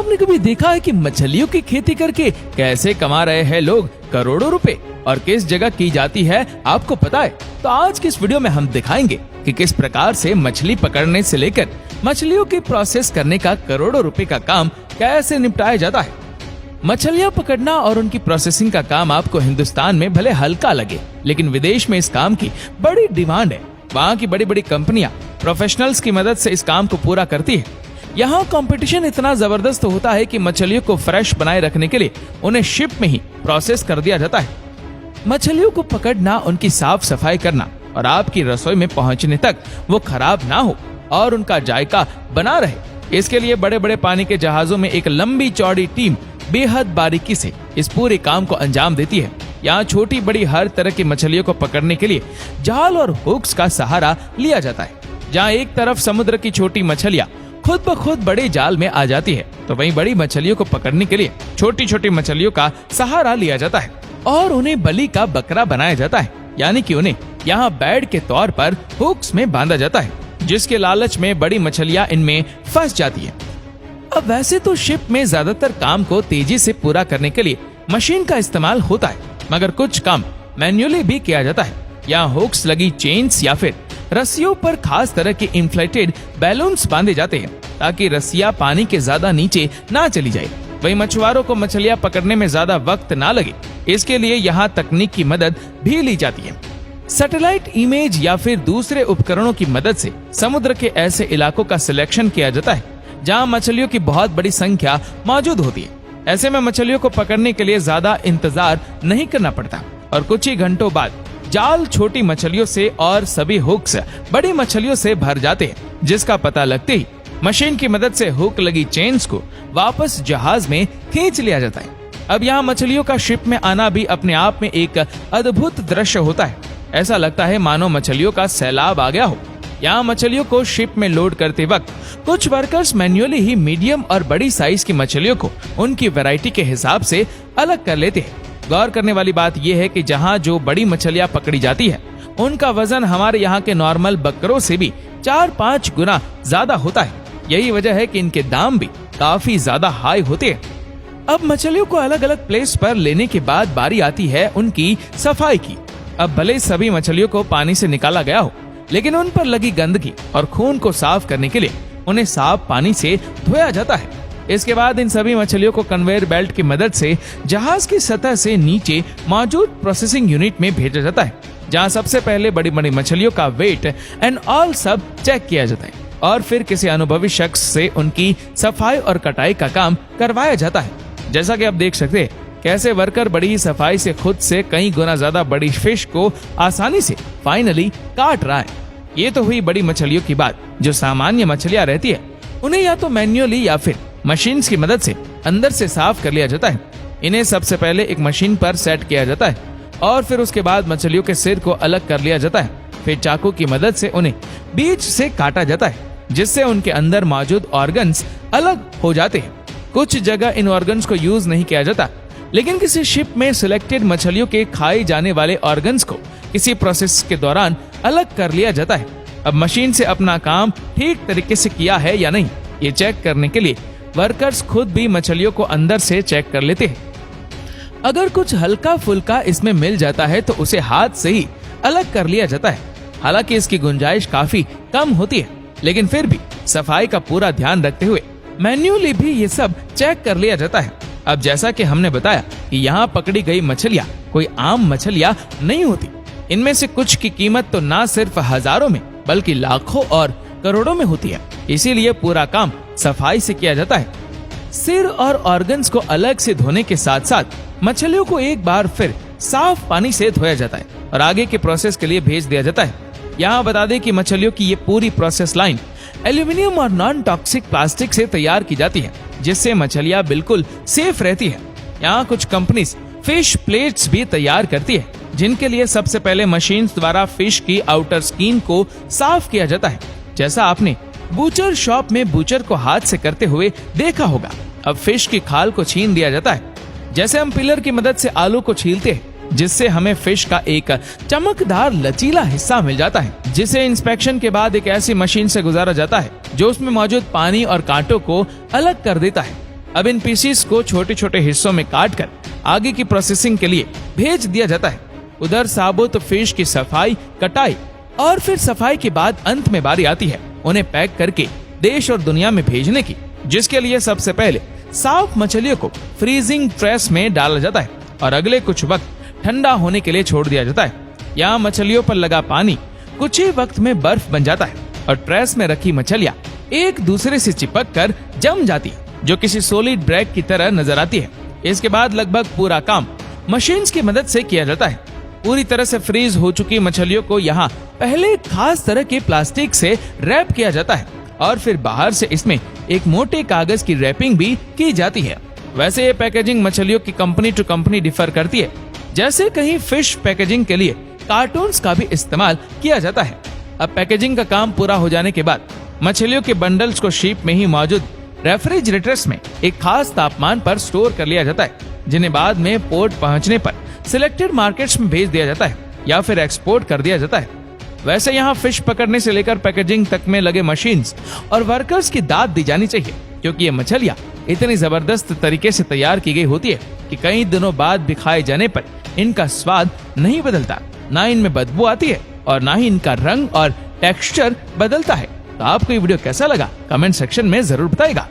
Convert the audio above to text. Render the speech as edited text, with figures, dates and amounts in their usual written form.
आपने कभी देखा है कि मछलियों की खेती करके कैसे कमा रहे हैं लोग करोड़ों रुपए, और किस जगह की जाती है आपको पता है? तो आज की इस वीडियो में हम दिखाएंगे कि किस प्रकार से मछली पकड़ने से लेकर मछलियों की प्रोसेस करने का करोड़ों रुपए का काम कैसे निपटाया जाता है। मछलियां पकड़ना और उनकी प्रोसेसिंग का काम आपको हिंदुस्तान में भले हल्का लगे, लेकिन विदेश में इस काम की बड़ी डिमांड है। वहाँ की बड़ी बड़ी कंपनियां प्रोफेशनल्स की मदद से इस काम को पूरा करती है। यहाँ कंपटीशन इतना जबरदस्त होता है कि मछलियों को फ्रेश बनाए रखने के लिए उन्हें शिप में ही प्रोसेस कर दिया जाता है। मछलियों को पकड़ना, उनकी साफ सफाई करना और आपकी रसोई में पहुँचने तक वो खराब ना हो और उनका जायका बना रहे, इसके लिए बड़े बड़े पानी के जहाजों में एक लंबी चौड़ी टीम बेहद बारीकी से इस पूरे काम को अंजाम देती है। यहाँ छोटी बड़ी हर तरह की मछलियों को पकड़ने के लिए जाल और हुक्स का सहारा लिया जाता है। जहाँ एक तरफ समुद्र की छोटी मछलियाँ खुद ब खुद बड़े जाल में आ जाती है, तो वहीं बड़ी मछलियों को पकड़ने के लिए छोटी छोटी मछलियों का सहारा लिया जाता है और उन्हें बलि का बकरा बनाया जाता है, यानी कि उन्हें यहाँ बैड के तौर पर हुक्स में बांधा जाता है, जिसके लालच में बड़ी मछलियाँ इनमें फंस जाती है। अब वैसे तो शिप में ज्यादातर काम को तेजी से पूरा करने के लिए मशीन का इस्तेमाल होता है, मगर कुछ काम मैन्युअली भी किया जाता है। यहाँ हुक्स लगी चेन्स या फिर रस्सियों पर खास तरह के इन्फ्लेटेड बैलून्स बांधे जाते हैं ताकि रस्सियाँ पानी के ज्यादा नीचे ना चली जाए। वहीं मछुआरों को मछलियाँ पकड़ने में ज्यादा वक्त ना लगे, इसके लिए यहाँ तकनीक की मदद भी ली जाती है। सैटेलाइट इमेज या फिर दूसरे उपकरणों की मदद से समुद्र के ऐसे इलाकों का सिलेक्शन किया जाता है जहाँ मछलियों की बहुत बड़ी संख्या मौजूद होती है। ऐसे में मछलियों को पकड़ने के लिए ज्यादा इंतजार नहीं करना पड़ता और कुछ ही घंटों बाद जाल छोटी मछलियों से और सभी हुक्स बड़ी मछलियों से भर जाते हैं, जिसका पता लगते ही मशीन की मदद से हुक लगी चेन्स को वापस जहाज में खींच लिया जाता है। अब यहाँ मछलियों का शिप में आना भी अपने आप में एक अद्भुत दृश्य होता है। ऐसा लगता है मानो मछलियों का सैलाब आ गया हो। यहाँ मछलियों को शिप में लोड करते वक्त कुछ वर्कर्स मैन्युअली ही मीडियम और बड़ी साइज की मछलियों को उनकी वैरायटी के हिसाब से अलग कर लेते हैं। गौर करने वाली बात यह है कि जहाँ जो बड़ी मछलियाँ पकड़ी जाती है उनका वजन हमारे यहाँ के नॉर्मल बकरों से भी 4-5 गुना ज्यादा होता है। यही वजह है कि इनके दाम भी काफी ज्यादा हाई होते हैं। अब मछलियों को अलग अलग प्लेस पर लेने के बाद बारी आती है उनकी सफाई की। अब भले सभी मछलियों को पानी से निकाला गया हो, लेकिन उन पर लगी गंदगी और खून को साफ करने के लिए उन्हें साफ पानी से धोया जाता है। इसके बाद इन सभी मछलियों को कन्वेयर बेल्ट की मदद से जहाज की सतह से नीचे मौजूद प्रोसेसिंग यूनिट में भेजा जाता है, जहां सबसे पहले बड़ी बड़ी मछलियों का वेट एंड ऑल सब चेक किया जाता है और फिर किसी अनुभवी शख्स से उनकी सफाई और कटाई का काम करवाया जाता है। जैसा कि आप देख सकते हैं कैसे वर्कर बड़ी ही सफाई से खुद से कई गुना ज्यादा बड़ी फिश को आसानी से फाइनली काट रहा है। ये तो हुई बड़ी मछलियों की बात। जो सामान्य मछलियां रहती है उन्हें या तो मैन्युअली या फिर मशीन्स की मदद से अंदर से साफ कर लिया जाता है। इन्हें सबसे पहले एक मशीन पर सेट किया जाता है और फिर उसके बाद मछलियों के सिर को अलग कर लिया जाता है। फिर चाकू की मदद से उन्हें बीच से काटा जाता है, जिससे उनके अंदर मौजूद ऑर्गन्स अलग हो जाते हैं। कुछ जगह इन ऑर्गन्स को यूज नहीं किया जाता, लेकिन किसी शिप में सिलेक्टेड मछलियों के खाए जाने वाले ऑर्गन्स को किसी प्रोसेस के दौरान अलग कर लिया जाता है। अब मशीन से अपना काम ठीक तरीके से किया है या नहीं, ये चेक करने के लिए वर्कर्स खुद भी मछलियों को अंदर से चेक कर लेते हैं। अगर कुछ हल्का फुल्का इसमें मिल जाता है तो उसे हाथ से ही अलग कर लिया जाता है। हालांकि इसकी गुंजाइश काफी कम होती है, लेकिन फिर भी सफाई का पूरा ध्यान रखते हुए मैन्युअली भी ये सब चेक कर लिया जाता है। अब जैसा कि हमने बताया कि यहाँ पकड़ी गई मछलियाँ कोई आम मछलियाँ नहीं होती। इनमें से कुछ की कीमत तो ना सिर्फ हजारों में बल्कि लाखों और करोड़ों में होती है। इसीलिए पूरा काम सफाई से किया जाता है। सिर और ऑर्गन्स को अलग से धोने के साथ साथ मछलियों को एक बार फिर साफ पानी से धोया जाता है और आगे के प्रोसेस के लिए भेज दिया जाता है। यहाँ बता दें कि मछलियों की ये पूरी प्रोसेस लाइन एल्यूमिनियम और नॉन टॉक्सिक प्लास्टिक से तैयार की जाती है, जिससे मछलियाँ बिल्कुल सेफ रहती है। यहाँ कुछ कंपनीज फिश प्लेट्स भी तैयार करती है, जिनके लिए सबसे पहले मशीन द्वारा फिश की आउटर स्किन को साफ किया जाता है, जैसा आपने बूचर शॉप में बूचर को हाथ से करते हुए देखा होगा। अब फिश की खाल को छीन दिया जाता है, जैसे हम पिलर की मदद से आलू को छीलते हैं, जिससे हमें फिश का एक चमकदार लचीला हिस्सा मिल जाता है, जिसे इंस्पेक्शन के बाद एक ऐसी मशीन से गुजारा जाता है जो उसमें मौजूद पानी और कांटों को अलग कर देता है। अब इन पीसीस को छोटे छोटे हिस्सों में काट कर आगे की प्रोसेसिंग के लिए भेज दिया जाता है। उधर साबुत फिश की सफाई, कटाई और फिर सफाई के बाद अंत में बारी आती है उन्हें पैक करके देश और दुनिया में भेजने की, जिसके लिए सबसे पहले साफ मछलियों को फ्रीजिंग प्रेस में डाला जाता है और अगले कुछ वक्त ठंडा होने के लिए छोड़ दिया जाता है। यहाँ मछलियों पर लगा पानी कुछ ही वक्त में बर्फ बन जाता है और प्रेस में रखी मछलियाँ एक दूसरे से चिपक कर जम जाती है, जो किसी सॉलिड ब्रेक की तरह नजर आती है। इसके बाद लगभग पूरा काम मशीन्स की मदद से किया जाता है। पूरी तरह से फ्रीज हो चुकी मछलियों को यहाँ पहले खास तरह के प्लास्टिक से रैप किया जाता है और फिर बाहर से इसमें एक मोटे कागज की रैपिंग भी की जाती है। वैसे ये पैकेजिंग मछलियों की कंपनी टू कंपनी डिफर करती है। जैसे कहीं फिश पैकेजिंग के लिए कार्टून्स का भी इस्तेमाल किया जाता है। अब पैकेजिंग का काम पूरा हो जाने के बाद मछलियों के बंडल्स को शिप में ही मौजूद रेफ्रिजरेटर्स में एक खास तापमान पर स्टोर कर लिया जाता है, जिन्हें बाद में पोर्ट पहुंचने पर सिलेक्टेड मार्केट्स में भेज दिया जाता है या फिर एक्सपोर्ट कर दिया जाता है। वैसे यहाँ फिश पकड़ने से लेकर पैकेजिंग तक में लगे मशीन्स और वर्कर्स की दाद दी जानी चाहिए, क्योंकि ये मछलियाँ इतनी जबरदस्त तरीके से तैयार की गई होती है कि कई दिनों बाद भी खाए जाने पर इनका स्वाद नहीं बदलता, ना इनमें बदबू आती है और ना ही इनका रंग और टेक्सचर बदलता है। तो आपको ये वीडियो कैसा लगा कमेंट सेक्शन में जरूर बताइएगा।